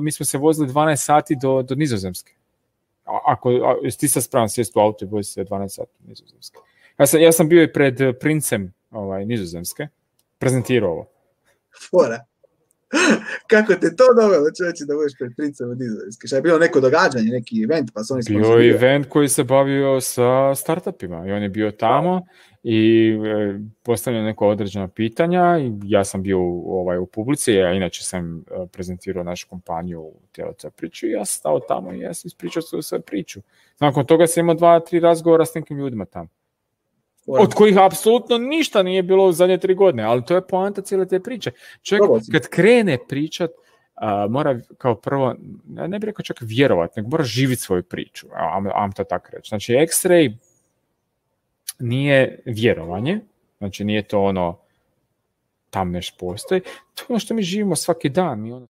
mi smo se vozili 12 sati do Nizozemske. Jesi ti sad spravan sjest u auto i vozi se 12 sati do Nizozemske. Ja sam bio i pred princem Nizozemske, prezentirao ovo. Fora. Kako te to dovelo, čovječe, da budeš pred princem od Nizozemske? Šta je bilo neko događanje, neki event, pa su oni sponzorirali? Bio je event koji se bavio sa startupima i on je bio tamo i postavljao neko određena pitanja i ja sam bio u publici, a inače sam prezentirao našu kompaniju u cijeloj priči i ja sam stao tamo i ja sam ispričao svoju priču. Nakon toga sam imao 2-3 razgovora s nekim ljudima tamo. Od kojih apsolutno ništa nije bilo u zadnje 3 godine, ali to je poanta cijele te priče. Čovjek kad krene pričat, mora kao prvo, ne bih rekao čak vjerovati, nego mora živjeti svoju priču. Am to tako reći. Znači, X-ray nije vjerovanje, znači nije to ono tam nešto postoji, to je ono što mi živimo svaki dan.